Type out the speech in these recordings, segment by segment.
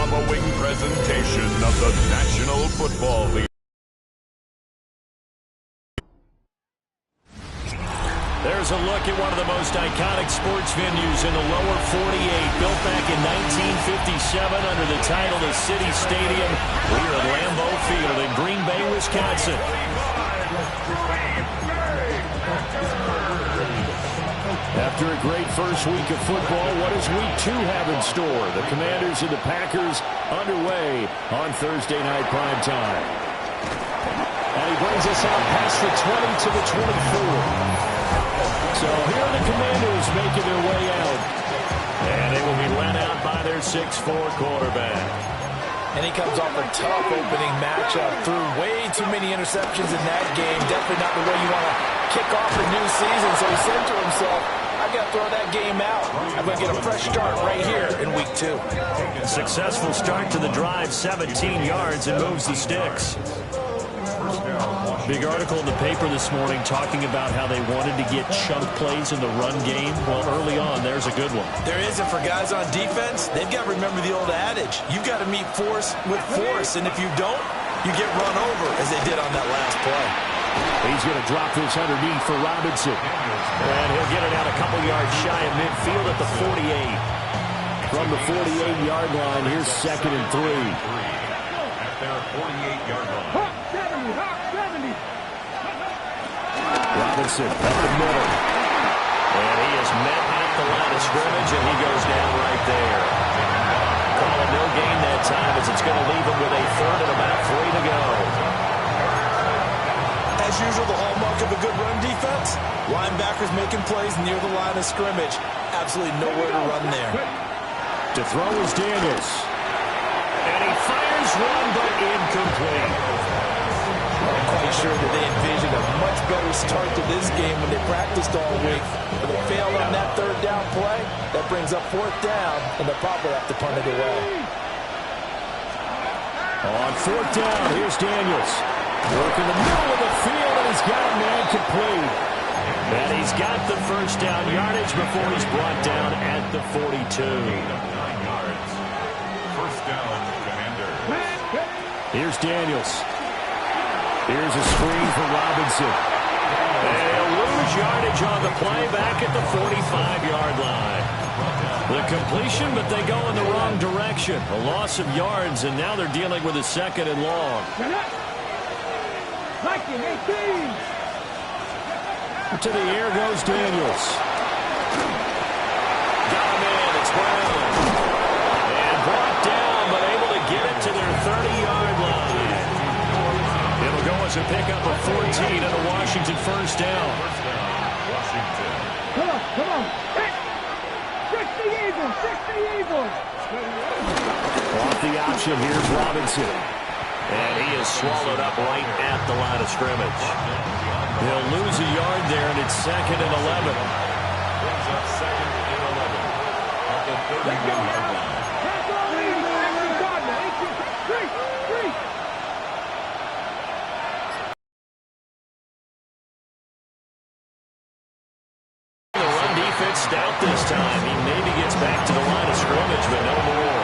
following presentation of the National Football League. There's a look at one of the most iconic sports venues in the lower 48, built back in 1957 under the title of City Stadium. We're at Lambeau Field in Green Bay, Wisconsin. After a great first week of football, what does week 2 have in store? The Commanders and the Packers underway on Thursday night prime time. And he brings us out past the 20 to the 24. So here are the Commanders making their way out. And they will be led out by their 6'4 quarterback. And he comes off a tough opening matchup. Threw way too many interceptions in that game. Definitely not the way you want to kick off the new season. So he said to himself, I've got to throw that game out. I'm going to get a fresh start right here in week 2. Successful start to the drive, 17 yards, and moves the sticks. Big article in the paper this morning talking about how they wanted to get chunk plays in the run game. Well, early on, there's a good one. There is, and for guys on defense, they've got to remember the old adage. You've got to meet force with force, and if you don't, you get run over, as they did on that last play. He's going to drop this underneath for Robinson. And he'll get it out a couple yards shy of midfield at the 48. From the 48-yard line, here's 2nd and 3. At their 48-yard line. Robinson up the middle. And he is met at the line of scrimmage, and he goes down right there. Calling no gain that time as it's going to leave him with a 3rd and about 3 to go. As usual, the hallmark of a good run defense, linebackers making plays near the line of scrimmage. Absolutely nowhere to run there. To throw is Daniels. And he fires one, but incomplete. I'm quite sure that they envisioned a much better start to this game when they practiced all week. But they failed on that 3rd down play. That brings up 4th down, and they'll probably have to punt it away. On 4th down, here's Daniels. Working the middle of the field, and he's got a man complete. And he's got the 1st down yardage before he's brought down at the 42. 9 yards. 1st down, Commander. Here's Daniels. Here's a screen for Robinson. And he'll lose yardage on the play back at the 45-yard line. The completion, but they go in the wrong direction. A loss of yards, and now they're dealing with a 2nd and long. To the air goes Daniels. Got him in. It's Brown. And brought down, but able to get it to their 30-yard line. It'll go as a pickup of 14 and a Washington 1st down. Washington. Come on. 60 Eagles. Off the option, here's Robinson. And he is swallowed up right at the line of scrimmage. They'll lose a yard there, and it's 2nd and 11. Brings up 2nd and 11. At the 31-yard line. The run defense stout this time. He maybe gets back to the line of scrimmage, but no more.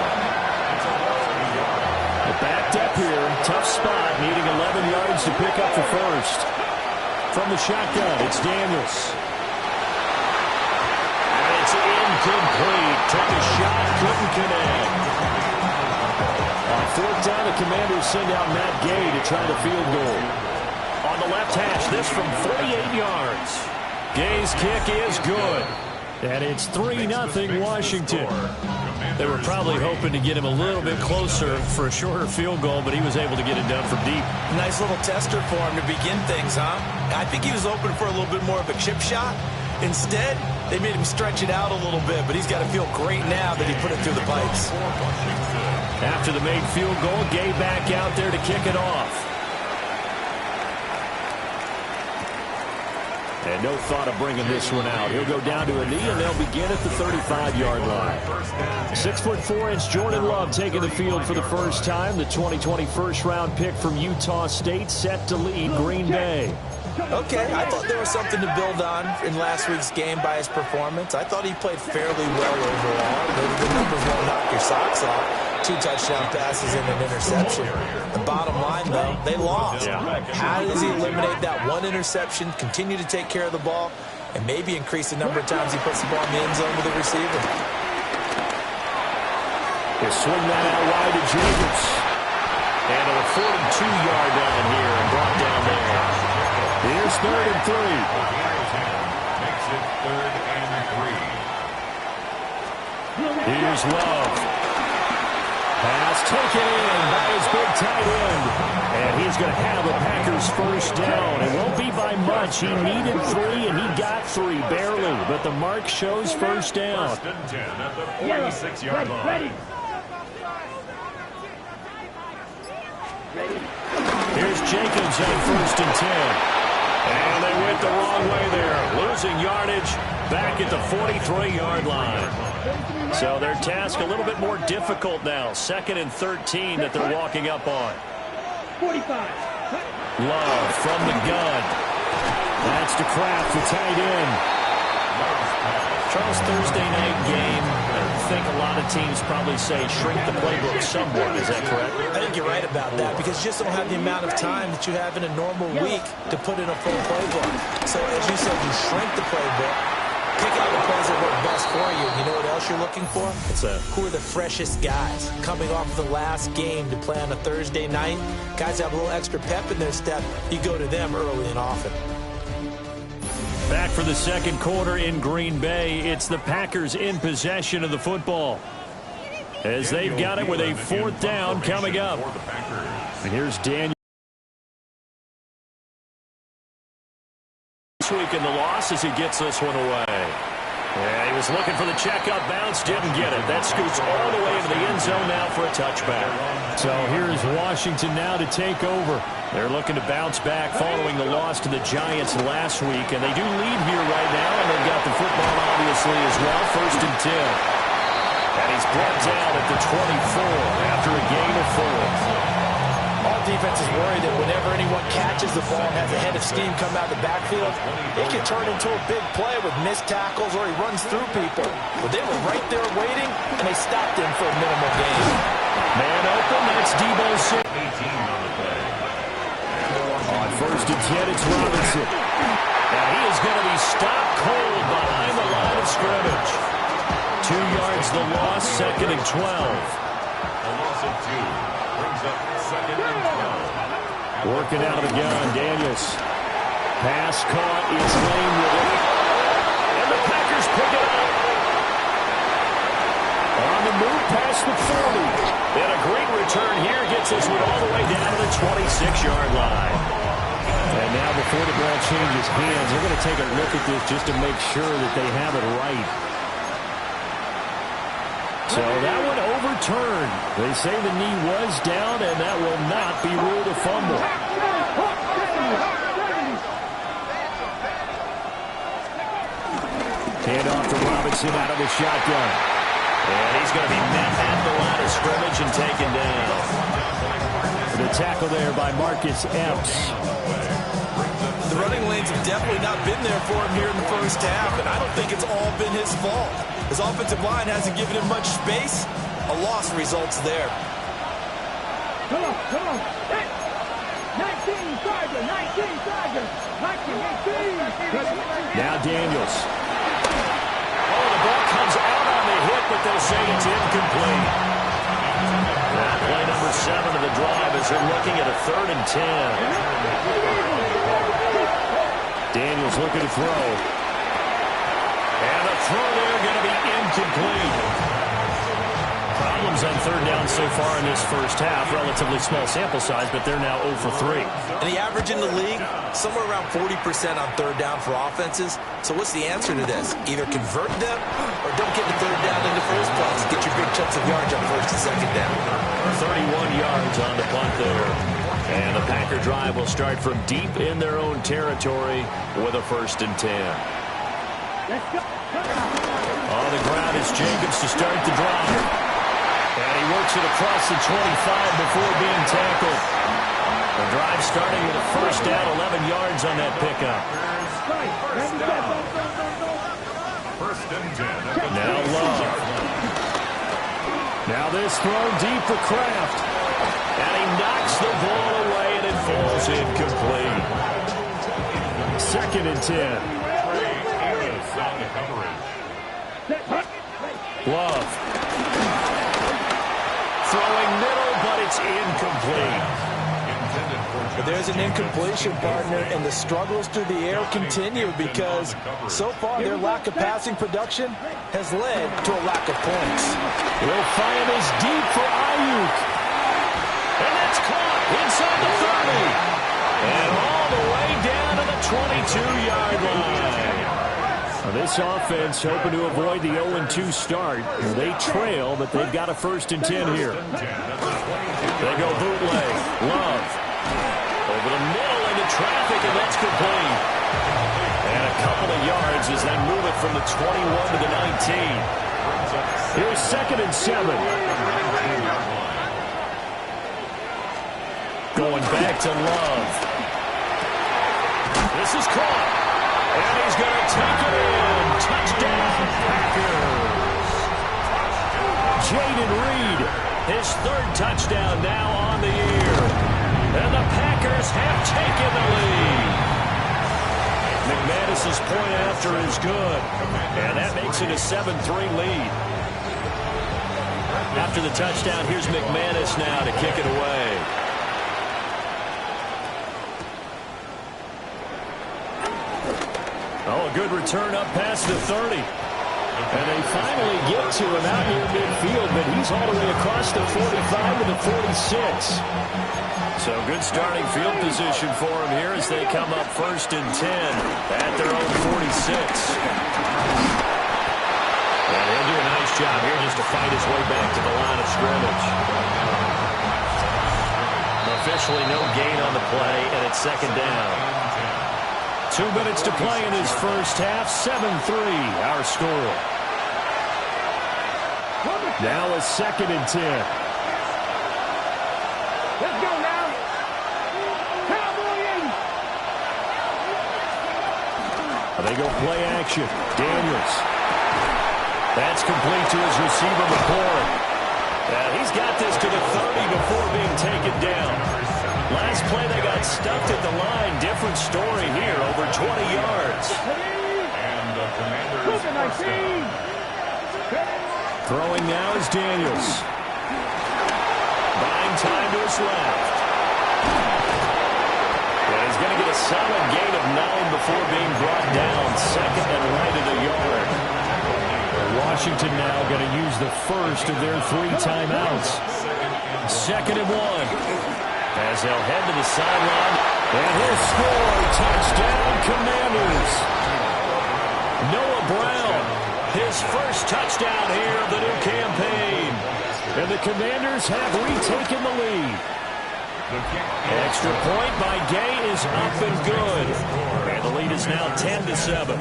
Backed up here, tough spot, needing 11 yards to pick up the 1st. From the shotgun, it's Daniels. And it's incomplete. Took a shot, couldn't connect. On 4th down, the Commanders send out Matt Gay to try the field goal. On the left hash, this from 48 yards. Gay's kick is good. And it's 3-0 Washington. They were probably hoping to get him a little bit closer for a shorter field goal, but he was able to get it done from deep. Nice little tester for him to begin things, huh? I think he was open for a little bit more of a chip shot. Instead, they made him stretch it out a little bit, but he's got to feel great now that he put it through the pipes. After the made field goal, Gay back out there to kick it off. And no thought of bringing this one out. He'll go down to a knee, and they'll begin at the 35-yard line. 6'4" Jordan Love taking the field for the first time. The 2020 first-round pick from Utah State set to lead Green Bay. Okay, I thought there was something to build on in last week's game by his performance. I thought he played fairly well overall. The numbers won't knock your socks off. 2 touchdown passes and an interception. The bottom line, though, they lost. How does he eliminate that 1 interception, continue to take care of the ball, and maybe increase the number of times he puts the ball in the end zone with the receiver? They swing that out wide to Jacobs. And a 42-yard down here and brought down there. Here's 3rd and 3. Makes it 3rd and 3. Here's Love. Pass taken in by his big tight end. And he's going to have a Packers first down. It won't be by much. He needed 3, and he got 3, barely. But the mark shows first down. 1st and 10 at the 46-yard line. Here's Jacobs on 1st and 10. And they went the wrong way there. Losing yardage back at the 43-yard line. So their task a little bit more difficult now. 2nd and 13 that they're walking up on. 45. Love from the gun. That's to Kraft, the tight end. Charles, Thursday night game. I think a lot of teams probably say shrink the playbook somewhat. Is that correct? I think you're right about that because you just don't have the amount of time that you have in a normal week to put in a full playbook. So as you said, you shrink the playbook, pick out the plays that work best for you. You know what else you're looking for? What's that? Who are the freshest guys coming off the last game to play on a Thursday night? Guys have a little extra pep in their step. You go to them early and often. Back for the 2nd quarter in Green Bay. It's the Packers in possession of the football, as they've got it with a 4th down coming up. And here's Daniel. This week in the loss as he gets this one away. Yeah, he was looking for the checkup bounce, didn't get it. That scoots all the way into the end zone now for a touchback. So here's Washington now to take over. They're looking to bounce back following the loss to the Giants last week, and they do lead here right now, and they've got the football obviously as well. 1st and 10. And he's brought down at the 24 after a gain of 4. All defenses worry that whenever anyone catches the ball and has a head of steam come out of the backfield, it can turn into a big play with missed tackles or he runs through people. But they were right there waiting, and they stopped him for a minimal gain. Man open, that's Debo Samuel. 18 on the play. On 1st and 10, it's Robinson. And he is going to be stopped cold behind the line of scrimmage. 2 yards the loss, 2nd and 12. A loss of 2. Brings up 2nd and 12. Working out of the gun, Daniels. Pass caught, it's Lane with it. And the Packers pick it up. On the move past the 40. And a great return here gets this one all the way down to the 26-yard line. And now before the ball changes hands, they're going to take a look at this just to make sure that they have it right. So that one overturned. They say the knee was down, and that will not be ruled a fumble. Hand off to Robinson out of the shotgun. And he's going to be met at the line of scrimmage and taken down. The tackle there by Marcus Epps. The running lanes have definitely not been there for him here in the first half, and I don't think it's all been his fault. His offensive line hasn't given him much space. A loss results there. Come on. Hey. 19, Tiger, 19, Tiger. 19, 18. Now Daniels. Oh, the ball comes out on the hit, but they'll say it's incomplete. That play number 7 of the drive as they're looking at a 3rd and 10. Daniels looking to throw. And the throw there going to be incomplete. Problems on 3rd down so far in this first half. Relatively small sample size, but they're now 0 for 3. And the average in the league, somewhere around 40% on 3rd down for offenses. So what's the answer to this? Either convert them or don't get the 3rd down in the first place. Get your big chunks of yards on 1st and 2nd down. 31 yards on the punt there. And the Packer drive will start from deep in their own territory with a 1st and 10. Let's go. On the ground is Jacobs to start the drive. And he works it across the 25 before being tackled. The drive starting with a 1st down, 11 yards on that pickup. First and 10. Now Love. Now this throw deep for Kraft. And he knocks the ball away, and it falls incomplete. 2nd and 10. Love. Throwing middle, but it's incomplete. But there's an incompletion, partner, and the struggles through the air continue because so far their lack of passing production has led to a lack of points. Will Fine is deep for Ayuk. And that's caught inside the 30. And all the way down to the 22-yard line. Now this offense hoping to avoid the 0-2 start. They trail, but they've got a 1st and 10 here. They go bootleg. Love. Over the middle into traffic, and that's complete. And a couple of yards as they move it from the 21 to the 19. Here's 2nd and 7. Going back to Love. This is caught. And he's going to take it in. Touchdown, Packers. Jaden Reed, his 3rd touchdown now on the year. And the Packers have taken the lead. McManus's point after is good. And that makes it a 7-3 lead. After the touchdown, here's McManus now to kick it away. Oh, a good return up past the 30. And they finally get to him out near midfield, but he's all the way across the 45 to the 46. So good starting field position for him here as they come up 1st and 10 at their own 46. And he'll do a nice job here just to fight his way back to the line of scrimmage. Officially no gain on the play, and it's 2nd down. 2 minutes to play in his first half. 7-3 our score. Now a 2nd and 10. Let's go now. Cowboys. They go play action. Daniels. That's complete to his receiver, McCoy. He's got this to the 30 before being taken down. Last play they got stuffed at the line. Different story here. Over 20 yards. And the Commanders. Throwing now is Daniels. Buying time to his left. And he's going to get a solid gain of 9 before being brought down. 2nd and right at a yard. Washington now going to use the first of their 3 timeouts. 2nd and 1. As they'll head to the sideline. And he'll score. Touchdown, Commanders. Noah Brown, his first touchdown here of the new campaign. And the Commanders have retaken the lead. Extra point by Gay is up and good. And the lead is now 10-7.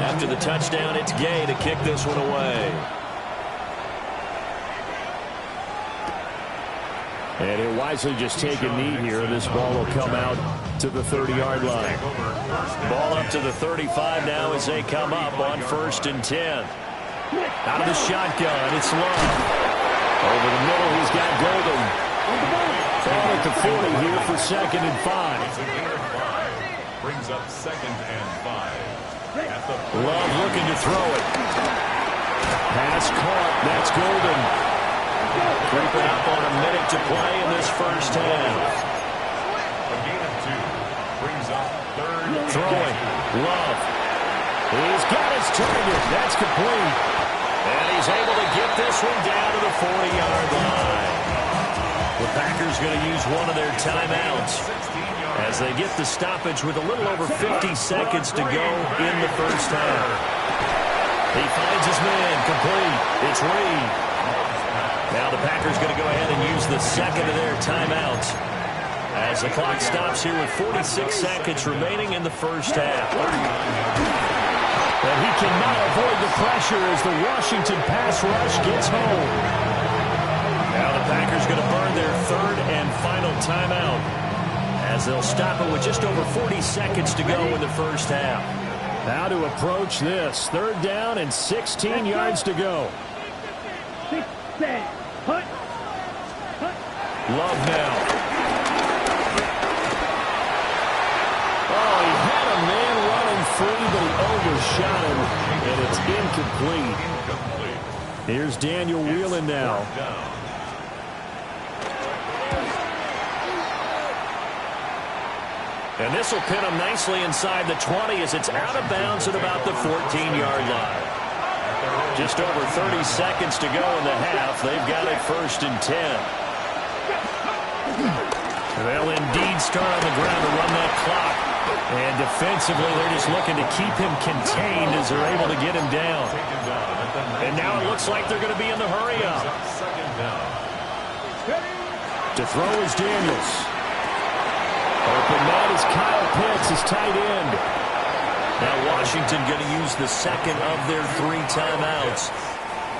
After the touchdown, it's Gay to kick this one away. And he'll wisely just take a knee here. This ball will come out to the 30-yard line. Ball up to the 35 now as they come up on 1st and 10. Out of the shotgun, it's Love. Over the middle, he's got Golden. Ball at the 40 here for 2nd and 5. Brings up 2nd and 5. Love looking to throw it. Pass caught. That's Golden. Creeping up on a minute to play in this first half. A gain of 2. Brings up 3rd. Throwing. Love. He's got his target. That's complete. And he's able to get this one down to the 40-yard line. The Packers going to use one of their timeouts as they get the stoppage with a little over 50 seconds to go in the first half. He finds his man complete. It's Reed. Now the Packers going to go ahead and use the 2nd of their timeouts as the clock stops here with 46 seconds remaining in the first half. But he cannot avoid the pressure as the Washington pass rush gets home. Now the Packers going to burn their 3rd and final timeout as they'll stop it with just over 40 seconds to go in the first half. How to approach this. 3rd down and 16 yards to go. 6, 7, hunt. Love now. Oh, he had a man running free, but he overshot him, and it's incomplete. Here's Daniel Whelan now. And this will pin him nicely inside the 20 as it's out of bounds at about the 14-yard line. Just over 30 seconds to go in the half. They've got it 1st and 10. They'll indeed start on the ground to run that clock. And defensively, they're just looking to keep him contained as they're able to get him down. And now it looks like they're going to be in the hurry-up. To throw is Daniels. Open man is Kyle Pitts, his tight end. Now Washington going to use the second of their 3 timeouts,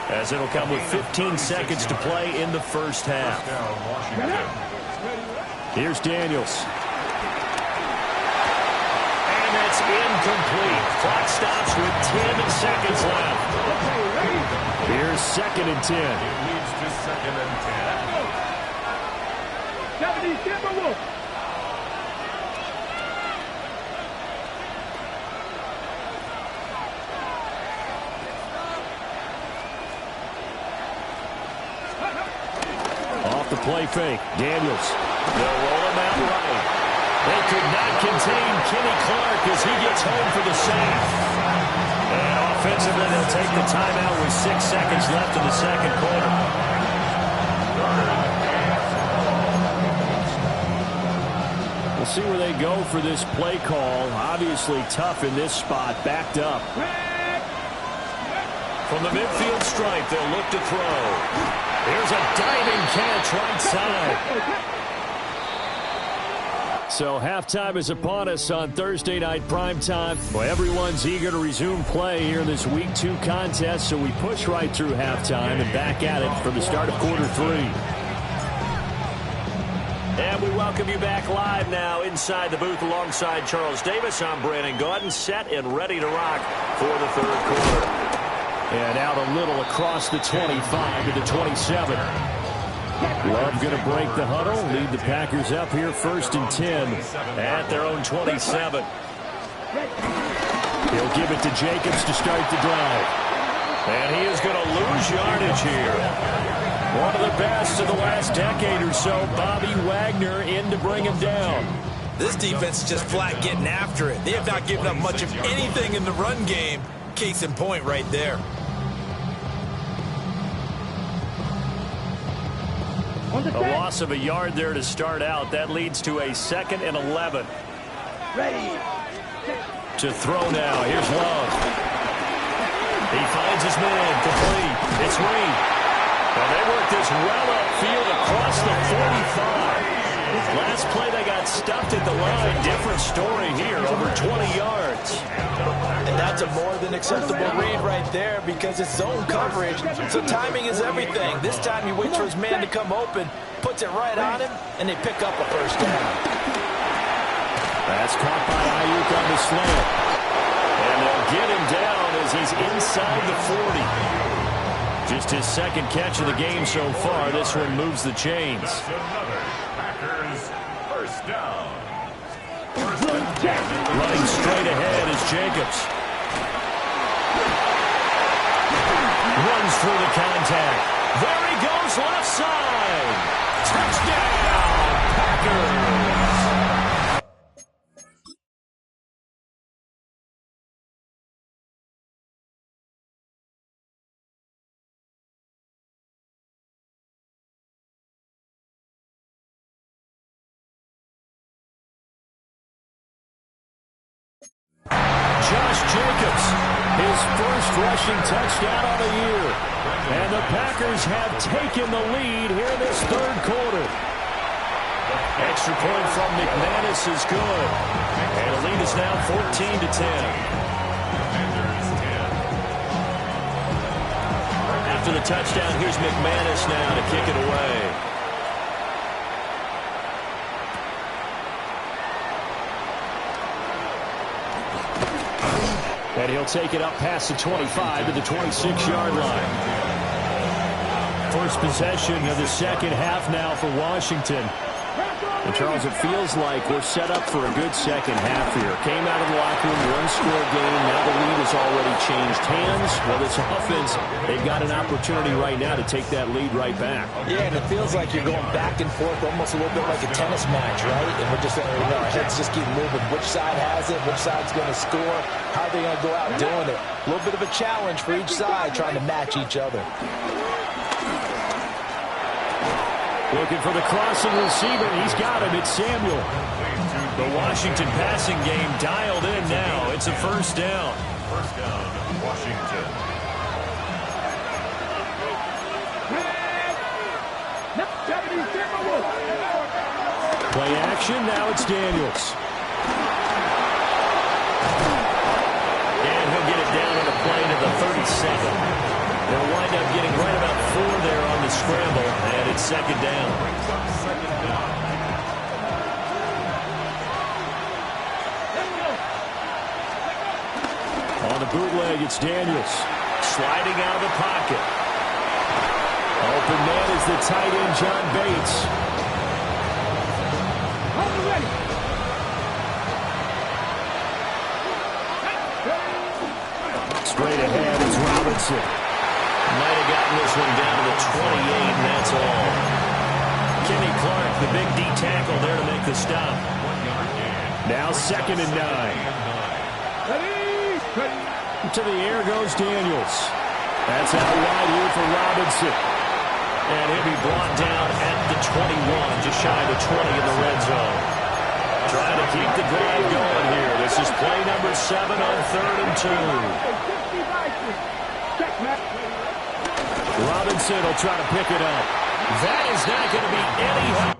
as it'll come with 15 seconds to play in the first half. Here's Daniels. And it's incomplete. Clock stops with 10 seconds left. Here's 2nd and 10. It leads to 2nd and 10. 70 Timberwolves. Off the play fake. Daniels. They'll roll him out right. They could not contain Kenny Clark as he gets home for the save. And offensively, they'll take the timeout with 6 seconds left in the second quarter. We'll see where they go for this play call. Obviously tough in this spot, backed up. From the midfield stripe, they'll look to throw. There's a diving catch right side. So halftime is upon us on Thursday night primetime. Well, everyone's eager to resume play here in this Week 2 contest, so we push right through halftime and back at it for the start of quarter 3. And we welcome you back live now inside the booth alongside Charles Davis. I'm Brandon Gaudin, set and ready to rock for the 3rd quarter. And out a little across the 25 to the 27. Love going to break the huddle, lead the Packers up here 1st and 10 at their own 27. He'll give it to Jacobs to start the drive. And he is going to lose yardage here. One of the best of the last decade or so, Bobby Wagner in to bring him down. This defense is just flat getting after it. They have not given up much of anything in the run game. Case in point right there. A loss of a yard there to start out. That leads to a 2nd and 11. Ready. To throw now. Here's Love. He finds his man. Complete. It's Reed. Well, they work this well upfield across the 45. Last play they got stuffed at the line. Different story here. Over 20 yards. And that's a more than acceptable read right there because it's zone coverage. So timing is everything. This time he waits for his man to come open, puts it right on him, and they pick up a 1st down. That's caught by Ayuk on the slant. And they'll get him down as he's inside the 40. Just his 2nd catch of the game so far. This one moves the chains. Packers 1st down. Running straight ahead is Jacobs. Runs through the contact. There he goes, left side. Touchdown, Packers. Josh Jacobs, his first rushing touchdown of the year. And the Packers have taken the lead here in this 3rd quarter. Extra point from McManus is good. And the lead is now 14 to 10. After the touchdown, here's McManus now to kick it away. And he'll take it up past the 25 to the 26-yard line. First possession of the second half now for Washington. And Charles, it feels like we're set up for a good second half here. Came out of the locker room, one-score game. Now the lead has already changed hands. Well, this offense, they've got an opportunity right now to take that lead right back. Yeah, and it feels like you're going back and forth almost a little bit like a tennis match, right? And we're just our heads just keep moving. Which side has it? Which side's going to score? How are they going to go out doing it? A little bit of a challenge for each side trying to match each other. Looking for the crossing receiver. He's got him. It's Samuel. The Washington passing game dialed in now. It's a first down. First down, Washington. Play action. Now it's Daniels. And he'll get it down on the play to the 37. They'll wind up getting right about 4 there on the scramble, and it's second down. On the bootleg, it's Daniels. Sliding out of the pocket. Open man is the tight end, John Bates. Straight ahead is Robinson. Might have gotten this one down to the 28, and that's all. Kenny Clark, the big D tackle there to make the stop. Now second and 9. To the air goes Daniels. That's out wide here for Robinson. And he'll be brought down at the 21, just shy of the 20 in the red zone. Trying to keep the drive going here. This is play number 7 on 3rd and 2. Robinson will try to pick it up. That is not going to be any help.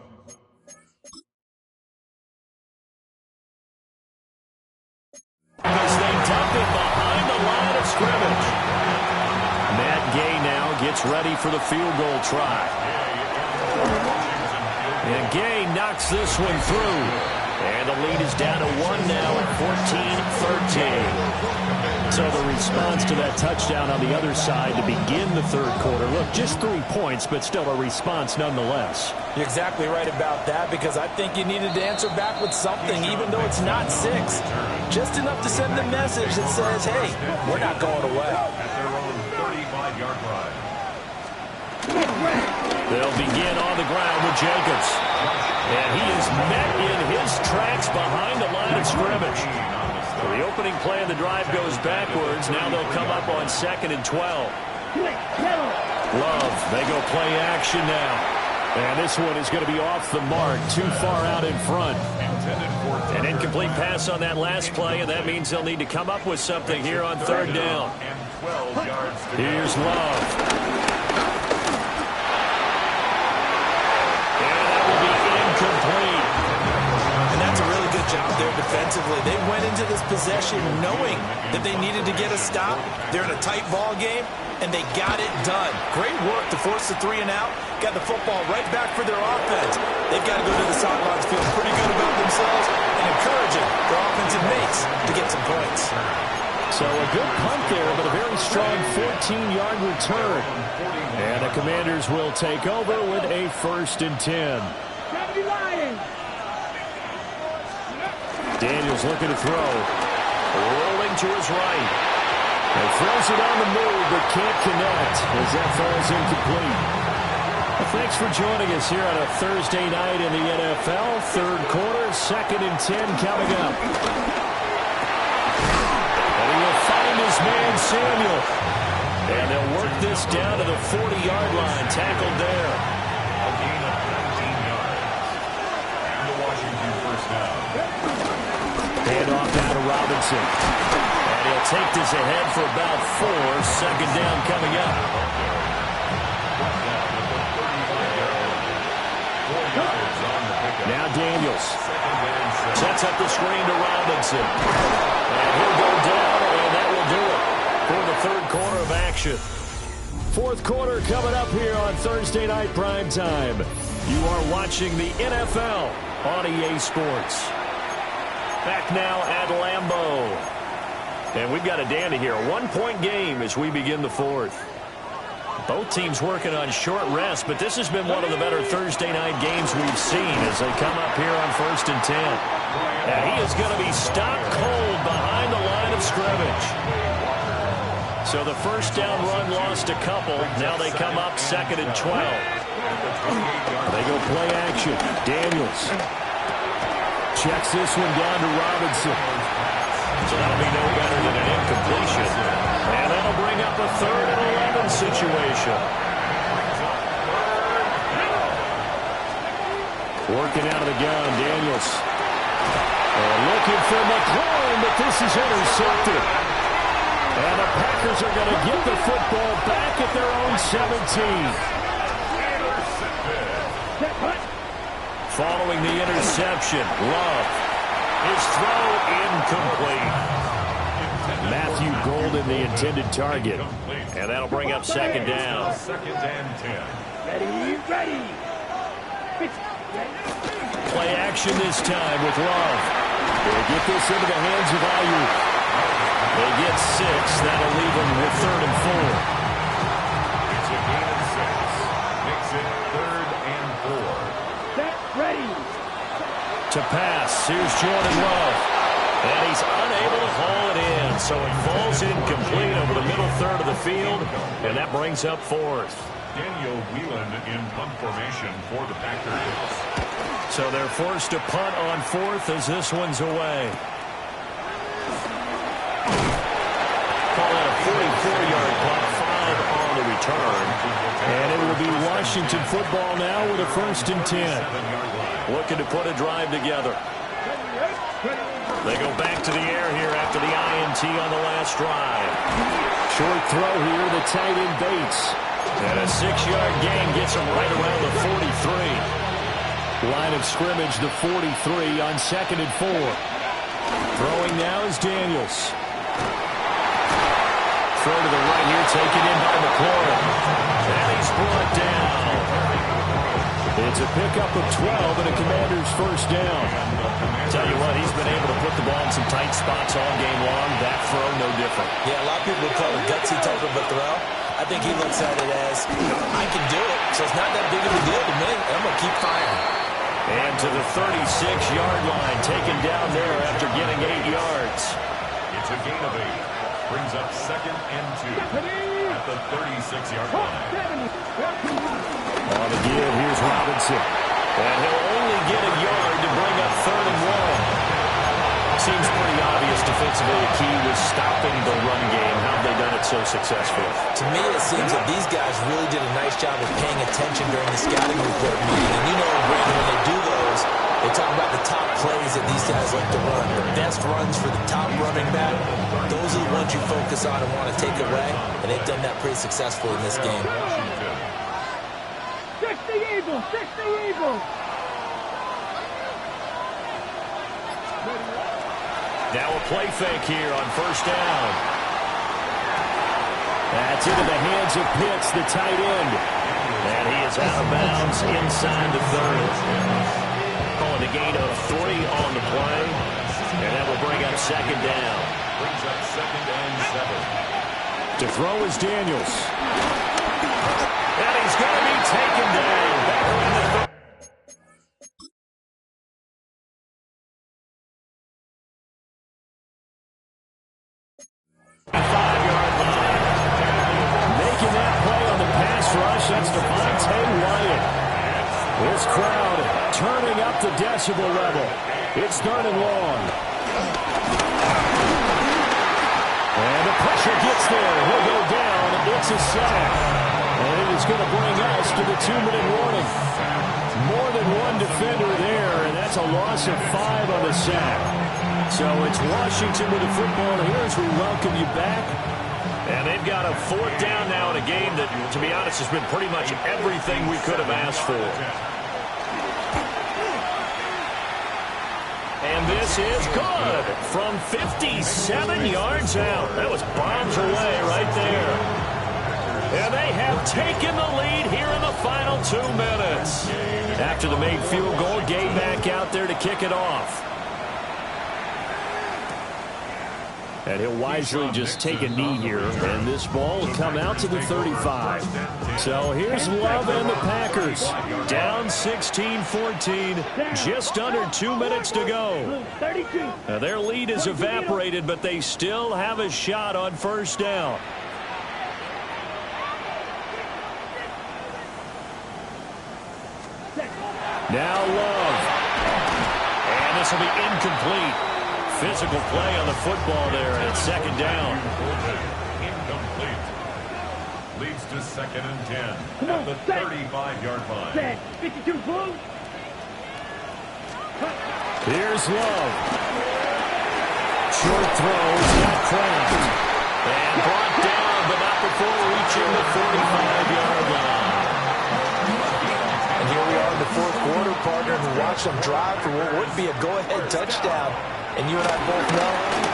As they dump it behind the line of scrimmage. Matt Gay now gets ready for the field goal try. And Gay knocks this one through. And the lead is down to 1 now at 14-13. So the response to that touchdown on the other side to begin the third quarter. Look, just 3 points, but still a response nonetheless. You're exactly right about that, because I think you needed to answer back with something, even though it's not 6. Just enough to send the message that says, hey, we're not going away. At their own 35-yard line. They'll begin on the ground with Jacobs. And he is met in his tracks behind the line of scrimmage. The opening play of the drive goes backwards. Now they'll come up on 2nd and 12. Love, they go play action now. And this one is going to be off the mark, too far out in front. An incomplete pass on that last play, and that means they'll need to come up with something here on 3rd down. Here's Love. And that will be incomplete. And that's a really good job there defensively. They went into this possession knowing that they needed to get a stop. They're in a tight ball game, and they got it done. Great work to force the 3 and out. Got the football right back for their offense. They've got to go to the sidelines feeling pretty good about themselves and encouraging their offensive mates to get some points. So a good punt there, but a very strong 14-yard return. And the Commanders will take over with a 1st and 10. Daniels looking to throw. Rolling to his right. And throws it on the move, but can't connect as that falls incomplete. Well, thanks for joining us here on a Thursday night in the NFL. 3rd quarter, 2nd and 10 coming up. And he will find his man, Samuel. And they'll work this down to the 40-yard line. Tackled there. A gain of 19 yards. And the Washington first down. Hand off now to Robinson. And he'll take this ahead for about 4. 2nd down coming up. Now Daniels sets up the screen to Robinson. And he'll go down, and that will do it for the 3rd quarter of action. 4th quarter coming up here on Thursday Night Prime Time. You are watching the NFL on EA Sports. Back now at Lambeau. And we've got a dandy here. A one-point game as we begin the fourth. Both teams working on short rest, but this has been one of the better Thursday night games we've seen as they come up here on 1st and 10. And he is going to be stopped cold behind the line of scrimmage. So the first down run lost a couple. Now they come up 2nd and 12. They go play action. Daniels checks this one down to Robinson. So that'll be no better than an incompletion. And that'll bring up a 3rd and 11 situation. Working out of the gun, Daniels. And looking for McLaurin, but this is intercepted. And the Packers are going to get the football back at their own 17. Following the interception, Love. His throw incomplete. Matthew Golden, the intended target. And that'll bring up 2nd down. 2nd and 10. Ready. Play action this time with Love. They get this into the hands of Ayuk. They get 6. That'll leave them with 3rd and 4. It's a gain of 6. Makes it 3rd and 4. Ready. To pass. Here's Jordan Love. And he's unable to haul it in. So it falls incomplete over the middle third of the field. And that brings up 4th. Daniel Whelan in punt formation for the Packers. So they're forced to punt on 4th as this one's away. Call that a 44-yard punt, 5 on the return. And it will be Washington football now with a 1st and 10. Looking to put a drive together. They go back to the air here after the INT on the last drive. Short throw here, the tight end Bates. And a 6-yard gain gets him right around the 43. Line of scrimmage, the 43 on 2nd and 4. Throwing now is Daniels. Throw to the right here, taken in by McLaurin. And he's brought down. It's a pickup of 12 and a Commander's 1st down. Tell you what, he's been able to put the ball in some tight spots all game long. That throw, no different. Yeah, a lot of people would call it a gutsy type of a throw. I think he looks at it as, I can do it, so it's not that big of a deal to me. I'm going to keep firing. And to the 36-yard line, taken down there after getting 8 yards. It's a gain of 8. Brings up 2nd and 2 at the 36-yard line. On the give, here's Robinson. And he'll only get a yard to bring up 3rd and 1. Seems pretty obvious defensively the key was stopping the run game. How have they done it so successfully? To me, it seems that these guys really did a nice job of paying attention during the scouting report meeting. And you know, Brandon, when they do those, they talk about the top plays that these guys like to run. The best runs for the top running back, those are the ones you focus on and want to take away. And they've done that pretty successfully in this game. 60 Eagles! 60 Eagles! Now a play fake here on 1st down. That's into the hands of Pitts, the tight end. And he is out of bounds inside the 30. Calling the gain of 3 on the play. And that will bring up 2nd down. Brings up 2nd and 7. To throw is Daniels. And he's going to be taken down. Back in the 30. This crowd turning up the decibel level. It's 3rd and long. And the pressure gets there. He'll go down. It's a sack. And it is going to bring us to the 2-minute warning. More than one defender there, and that's a loss of 5 on the sack. So it's Washington with the football here as we welcome you back. And they've got a 4th down now in a game that, to be honest, has been pretty much everything we could have asked for. And this is good from 57 yards out. That was bombs away right there. And they have taken the lead here in the final 2 minutes. After the made field goal, Gabe back out there to kick it off. And he'll wisely just take a knee here, and this ball will come out to the 35. So here's Love and the Packers. Down 16-14, just under 2 minutes to go. Now their lead is evaporated, but they still have a shot on first down. Now Love. And this will be incomplete. Physical play on the football there, and it's second down. Incomplete. Leads to 2nd and 10 at the 35-yard line. Set. 52 Bulls. Here's Love. Short throws, not Kraft. And brought down, but not before reaching the 45-yard line. And here we are in the fourth quarter, partner, and watch them drive for what would be a go-ahead touchdown. And you and I both know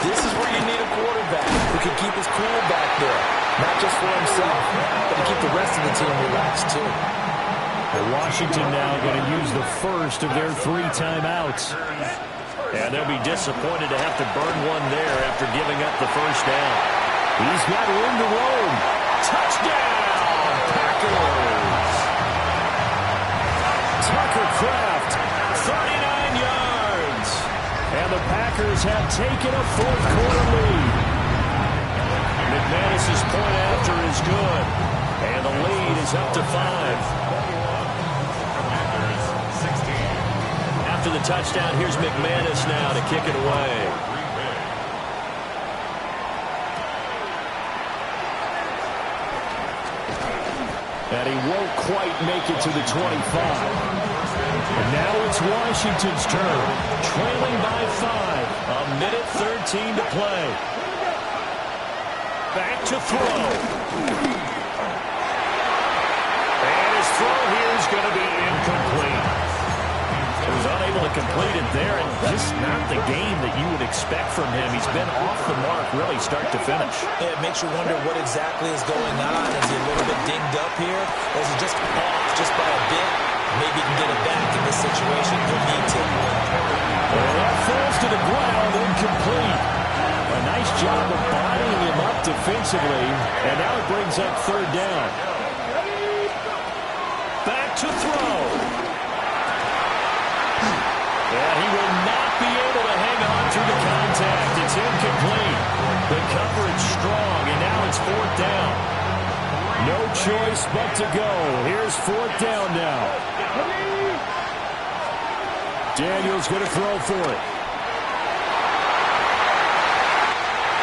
this is where you need a quarterback who can keep his cool back there. Not just for himself, but to keep the rest of the team relaxed too. Well, Washington now going to use the first of their 3 timeouts. And they'll be disappointed to have to burn one there after giving up the first down. He's got room to roam. Touchdown, Packers! Tucker Kraft, 39 yards. And the Packers have taken a fourth-quarter lead. McManus's point after is good. And the lead is up to 5. After the touchdown, here's McManus now to kick it away. And he won't quite make it to the 25. And now it's Washington's turn, trailing by 5. 1:13 to play. Back to throw. And his throw here is going to be incomplete. He was unable to complete it there, and just not the game that you would expect from him. He's been off the mark really start to finish. Yeah, it makes you wonder what exactly is going on. Is he a little bit dinged up here? Or is he just off just by a bit? Maybe he can get it back in this situation. He'll need to. Well, that falls to the ground, incomplete. A nice job of bodying him up defensively, and now it brings up third down. Back to throw. And he will not be able to hang on through the contact. It's incomplete. The coverage strong, and now it's fourth down. No choice but to go. Here's fourth down now. Daniels going to throw for it.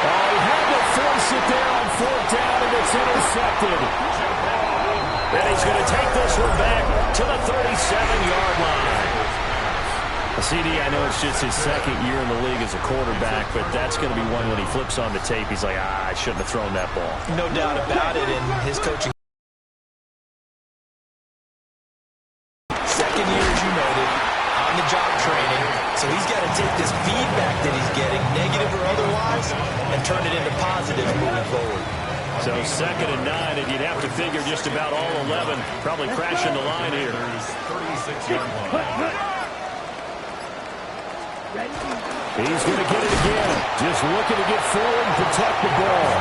Oh, he had to force it there on fourth down, and it's intercepted. And he's going to take this one back to the 37-yard line. CD, I know it's just his second year in the league as a quarterback, but that's going to be one when he flips on the tape. He's like, I shouldn't have thrown that ball. No doubt about it, and his coaching. Second year, as you noted, on-the-job training. So he's got to take this feedback that he's getting, negative or otherwise, and turn it into positive moving forward. So 2nd and 9, and you'd have to figure just about all 11 probably crashing the line here. 36-yard line. He's going to get it again. Just looking to get forward and protect the ball.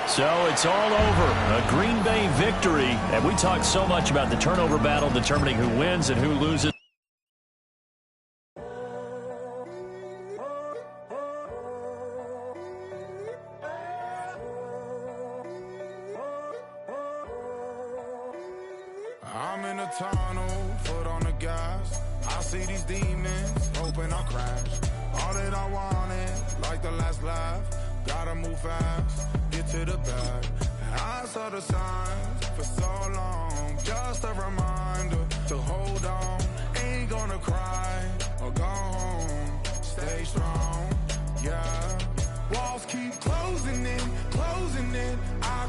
So it's all over. A Green Bay victory. And we talked so much about the turnover battle determining who wins and who loses. I'm in a tunnel, foot on the gas. I see these demons, hoping I crash. All that I wanted, like the last laugh. Gotta move fast, get to the bag. And I saw the signs for so long. Just a reminder to hold on. Ain't gonna cry or go home. Stay strong, yeah. Walls keep closing in, closing in. I